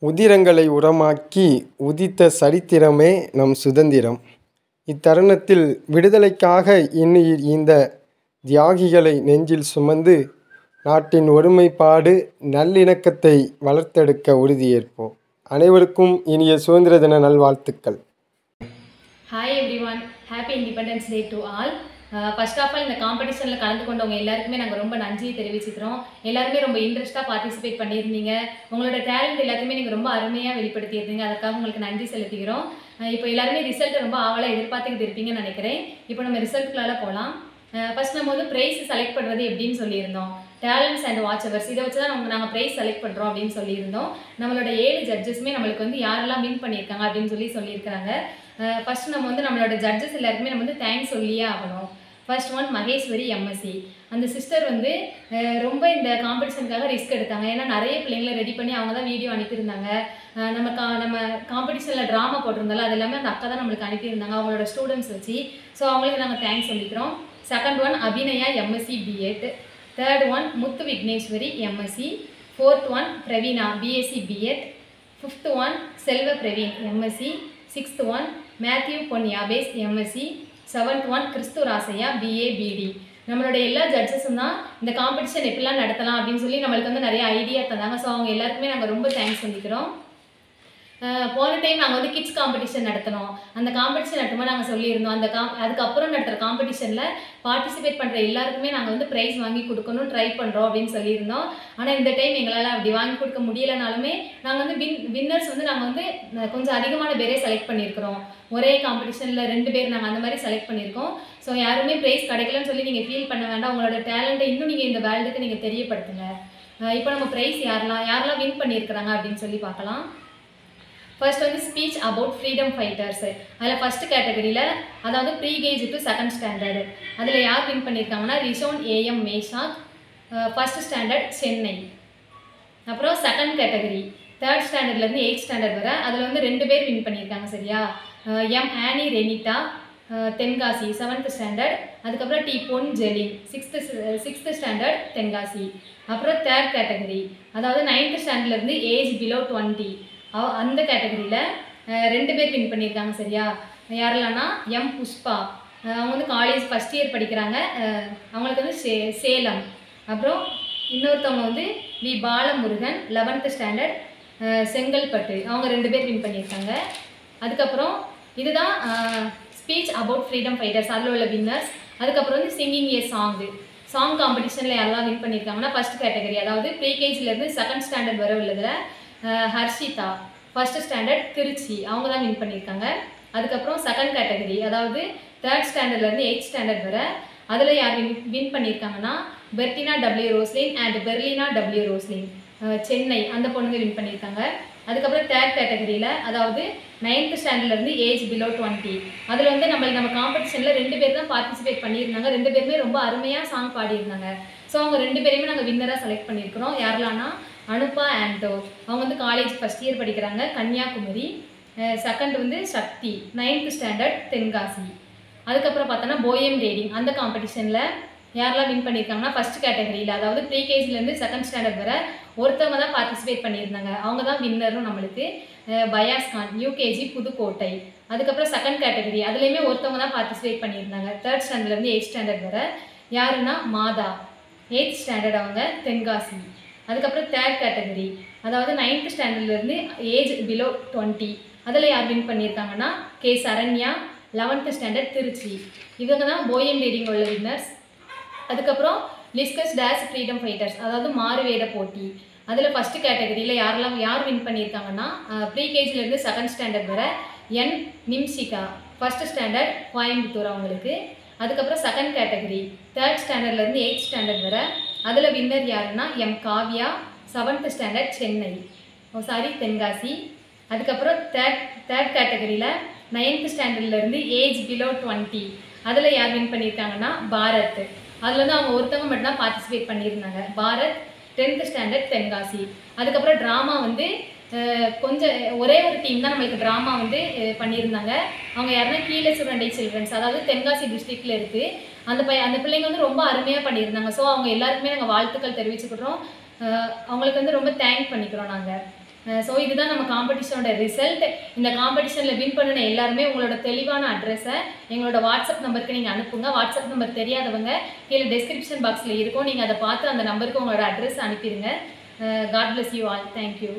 உதிரங்களை உரமாக்கி உதித்த சரித்திரமே நம் சுதந்திரம். இத்தருணத்தில் விடுதலைக்காக இன்னுயிர் ஈந்த தியாகிகளை நெஞ்சில் சுமந்து நாட்டின் ஒருமைப்பாடு நல்லிணக்கத்தை வளர்த்தெடுக்க உறுதியேற்போம். அனைவருக்கும் இனிய சுதந்திர தின நல்வாழ்த்துக்கள். Hi everyone, happy independence day to all. First of all இந்த காம்படிஷனில் கலந்து கொண்டவங்க எல்லாருக்குமே நாங்கள் ரொம்ப நன்றியை தெரிவிச்சுக்கிறோம். எல்லாருமே ரொம்ப இன்ட்ரெஸ்ட்டாக பார்ட்டிசிபேட் பண்ணியிருந்தீங்க. உங்களோட டேலண்ட் எல்லாத்தையுமே நீங்கள் ரொம்ப அருமையாக வெளிப்படுத்தியிருந்தீங்க. அதுக்காக உங்களுக்கு நன்றி செலுத்திக்கிறோம். இப்போ எல்லாருமே ரிசல்ட் ரொம்ப ஆவலாக எதிர்பார்த்துக்கிட்டு இருப்பீங்கன்னு நினைக்கிறேன். இப்போ நம்ம ரிசல்ட்டுக்குள்ளால போகலாம். ஃபர்ஸ்ட் நம்ம வந்து ப்ரைஸ் செலக்ட் பண்ணுறது எப்படின்னு சொல்லியிருந்தோம். டேலண்ட்ஸ் அண்ட் வாட்ச் அவர்ஸ் இதை வச்சு தான் நாங்கள் ப்ரைஸ் செலக்ட் பண்ணுறோம் அப்படின்னு சொல்லியிருந்தோம். நம்மளோட 7 ஜட்ஜஸுமே நம்மளுக்கு வந்து யாரெல்லாம் வின் பண்ணியிருக்காங்க அப்படின்னு சொல்லியிருக்கிறாங்க. ஃபர்ஸ்ட் நம்ம வந்து நம்மளோட ஜட்ஜஸ் எல்லாருக்குமே நம்ம வந்து தேங்க்ஸ் சொல்லியே ஆகணும். First one Maheswari MSc. அந்த சிஸ்டர் வந்து ரொம்ப இந்த காம்படிஷனுக்காக ரிஸ்க் எடுத்தாங்க. ஏன்னா நிறைய பிள்ளைங்களை ரெடி பண்ணி அவங்க தான் வீடியோ அனுப்பியிருந்தாங்க. நம்ம காம்படிஷனில் ட்ராமா போட்டிருந்தாலும் அது எல்லாமே அந்த அக்கா தான் நம்மளுக்கு அனுப்பியிருந்தாங்க அவங்களோட ஸ்டூடெண்ட்ஸ் வச்சு. ஸோ அவங்களுக்கு நாங்கள் தேங்க்ஸ் சொல்லிக்கிறோம். Second one Abhinaya MSc BEd. Third one Muthu Vigneshwari MSc. Fourth one Praveena BSc BEd. Fifth one Selva Praveen MSc. Sixth one Matthew Pon Jabez MSc. Seventh one Kiristhu Rasaiah BA BT. நம்மளோட எல்லா ஜட்ஜஸும் தான் இந்த காம்படிஷன் எப்படிலாம் நடத்தலாம் அப்படின்னு சொல்லி நம்மளுக்கு வந்து நிறைய ஐடியா தந்தாங்க. ஸோ அவங்க எல்லாருக்குமே நாங்கள் ரொம்ப தேங்க்ஸ் சொல்லிக்கிறோம். போன டைம் நாங்கள் வந்து கிட்ஸ் காம்படிஷன் நடத்தினோம். அந்த காம்படிஷன் நடத்தும்போது நாங்கள் சொல்லியிருந்தோம் அதுக்கப்புறம் நடத்துகிற காம்படிஷனில் பார்ட்டிசிபேட் பண்ணுற எல்லாருக்குமே நாங்கள் வந்து ப்ரைஸ் வாங்கி கொடுக்கணும் ட்ரை பண்ணுறோம் அப்படின்னு சொல்லியிருந்தோம். ஆனால் இந்த டைம் எங்களால் அப்படி வாங்கி கொடுக்க முடியலைனாலுமே நாங்கள் வந்து வின்னர்ஸ் வந்து நாங்கள் வந்து கொஞ்சம் அதிகமான பேரே செலக்ட் பண்ணியிருக்கிறோம். ஒரே காம்படிஷனில் 2 பேர் நாங்கள் அந்த மாதிரி செலக்ட் பண்ணியிருக்கோம். ஸோ யாருமே ப்ரைஸ் கிடைக்கலன்னு சொல்லி நீங்கள் ஃபீல் பண்ண வேண்டாம். உங்களோட டேலண்ட்டை இன்னும் நீங்கள் இந்த வேர்ல்டுக்கு நீங்கள் தெரியப்படுத்துங்க. இப்போ நம்ம ப்ரைஸ் யாரெல்லாம் வின் பண்ணியிருக்கிறாங்க அப்படின்னு சொல்லி பார்க்கலாம். ஃபர்ஸ்ட் வந்து ஸ்பீச் அபவுட் ஃப்ரீடம் ஃபைட்டர்ஸ். அதில் ஃபர்ஸ்ட் கேட்டகரியில் அதாவது pre KG to second standard அதில் யார் வின் பண்ணியிருக்காங்கன்னா Rishon AM Meshak. First standard Chennai. அப்புறம் second category 3rd ஸ்டாண்டர்ட்லேருந்து 8th standard வரை அதில் வந்து 2 பேர் வின் பண்ணியிருக்காங்க. சரியா? எம் ஆனி ரெனிட்டா தென்காசி 7th ஸ்டாண்டர்ட். அதுக்கப்புறம் டி பொன் ஜெலின் 6th ஸ்டாண்டர்ட் தென்காசி. அப்புறம் 3rd கேட்டகரி அதாவது 9th ஸ்டாண்டர்ட்லேருந்து ஏஜ் பிலோ 20 அந்த கேட்டகரியில் 2 பேர் வின் பண்ணியிருக்காங்க. சரியா? யாரெல்லாம்னா எம் புஷ்பா அவங்க வந்து காலேஜ் ஃபஸ்ட் இயர் படிக்கிறாங்க. அவங்களுக்கு வந்து சேலம். அப்புறம் இன்னொருத்தவங்க வந்து we Balamurugan 11th standard Chengalpattu. அவங்க 2 பேர் வின் பண்ணியிருக்காங்க. அதுக்கப்புறம் இதுதான் ஸ்பீச் அபவுட் ஃப்ரீடம் ஃபைட்டர்ஸ் அதில் உள்ள வின்னர்ஸ். அதுக்கப்புறம் வந்து சிங்கிங் ஏ சாங் காம்படிஷனில் யாரெல்லாம் வின் பண்ணியிருக்காங்கன்னா ஃபஸ்ட் கேட்டகரி அதாவது ப்ரீகேஜிலேருந்து 2nd ஸ்டாண்டர்ட் வரை உள்ளதில் ஹர்ஷிதா ஃபர்ஸ்ட் ஸ்டாண்டர்ட் திருச்சி அவங்க தான் வின் பண்ணியிருக்காங்க. அதுக்கப்புறம் செகண்ட் கேட்டகரி அதாவது 3rd ஸ்டாண்டர்ட்லேருந்து 8th ஸ்டாண்டர்ட் வரை அதில் யார் வின் பண்ணியிருக்காங்கன்னா Bertina W Roslin and Berlina W Roslin Chennai அந்த பொண்ணுங்க வின் பண்ணியிருக்காங்க. அதுக்கப்புறம் 3rd கேட்டகரியில் அதாவது 9th ஸ்டாண்டர்ட்லேருந்து ஏஜ் பிலோ 20 அதில் வந்து நம்ம காம்படிஷனில் 2 பேர் தான் பார்ட்டிசிபேட் பண்ணியிருந்தாங்க. 2 பேருமே ரொம்ப அருமையாக சாங் பாடியிருந்தாங்க. ஸோ அவங்க 2 பேரையுமே நாங்கள் வின்னராக செலக்ட் பண்ணியிருக்கிறோம். யாரெல்லாம்னா அனுப்பா ஆண்டோ அவங்க வந்து காலேஜ் ஃபஸ்ட் இயர் படிக்கிறாங்க கன்னியாகுமரி. செகண்ட் வந்து சக்தி 9th ஸ்டாண்டர்ட் தென்காசி. அதுக்கப்புறம் பார்த்தோன்னா போயம் ரீடிங் அந்த காம்படிஷனில் யாரெல்லாம் வின் பண்ணியிருக்காங்கன்னா ஃபஸ்ட் கேட்டகரியில் அதாவது ப்ரீகேஜிலேருந்து 2nd ஸ்டாண்டர்ட் வரை ஒருத்தவங்க தான் பார்ட்டிசிபேட் பண்ணியிருந்தாங்க. அவங்க தான் வின்னரும் நம்மளுக்கு. பயாஸ் கான் யூகேஜி புதுக்கோட்டை. அதுக்கப்புறம் செகண்ட் கேட்டகரி அதுலேயுமே ஒருத்தவங்க தான் பார்ட்டிசிபேட் பண்ணியிருந்தாங்க 3rd ஸ்டாண்டர்ட்லேருந்து 8th ஸ்டாண்டர்ட் வரை. யாருன்னா மாதா 8th ஸ்டாண்டர்ட் அவங்க தென்காசி. அதுக்கப்புறம் 3rd கேட்டகரி அதாவது 9th ஸ்டாண்டர்ட்லேருந்து ஏஜ் பிலோ 20 அதில் யார் வின் பண்ணியிருக்காங்கன்னா K Saranya 11th standard Trichy. இவங்க தான் போயம் ரீடிங் உள்ள வின்னர்ஸ். அதுக்கப்புறம் லிஸ்கஸ் டேஸ் ஃப்ரீடம் ஃபைட்டர்ஸ் அதாவது மாறுவேட போட்டி அதில் ஃபஸ்ட் கேட்டகரியில் யார் வின் பண்ணியிருக்காங்கன்னா ப்ரீகேஜிலேருந்து 2nd ஸ்டாண்டர்ட் வரை என் நிம்ஷிகா ஃபஸ்ட் ஸ்டாண்டர்ட் கோயம்புத்தூர் அவங்களுக்கு. அதுக்கப்புறம் second category 3rd ஸ்டாண்டர்ட்லேருந்து 8th standard வரை அதில் வின்னர் யாருன்னா M Kavya 7th standard Chennai Tenkasi. அதுக்கப்புறம் 3rd கேட்டகரியில் 9th ஸ்டாண்டர்ட்லேருந்து ஏஜ் பிலோ 20 அதில் யார் வின் பண்ணியிருக்காங்கன்னா பாரத். அதில் வந்து அவங்க ஒருத்தவங்க மட்டும்தான் பார்ட்டிசிபேட் பண்ணியிருந்தாங்க. Bharat 10th standard Tenkasi. அதுக்கப்புறம் ட்ராமா வந்து கொஞ்சம் ஒரே ஒரு டீம் தான் நம்மளுக்கு ட்ராமா வந்து பண்ணியிருந்தாங்க. அவங்க யாருன்னா கீழே சுரண்டை சில்ட்ரன்ஸ் அதாவது தென்காசி டிஸ்ட்ரிக்டில் இருக்குது. அந்த பிள்ளைங்க வந்து ரொம்ப அருமையாக பண்ணியிருந்தாங்க. ஸோ அவங்க எல்லாருக்குமே நாங்கள் வாழ்த்துக்கள் தெரிவிச்சுக்கிறோம். அவங்களுக்கு வந்து ரொம்ப தேங்க் பண்ணிக்கிறோம் நாங்கள். ஸோ இதுதான் நம்ம காம்படிஷனோட ரிசல்ட். இந்த காம்படிஷனில் வின் பண்ணின எல்லாருமே உங்களோட தெளிவான அட்ரஸை எங்களோட வாட்ஸ்அப் நம்பருக்கு நீங்கள் அனுப்புங்க. வாட்ஸ்அப் நம்பர் தெரியாதவங்க கீழே டிஸ்கிரிப்ஷன் பாக்ஸில் இருக்கும், நீங்கள் அதை பார்த்து அந்த நம்பருக்கு உங்களோட அட்ரஸ் அனுப்பிடுங்க. God bless you all. Thank you.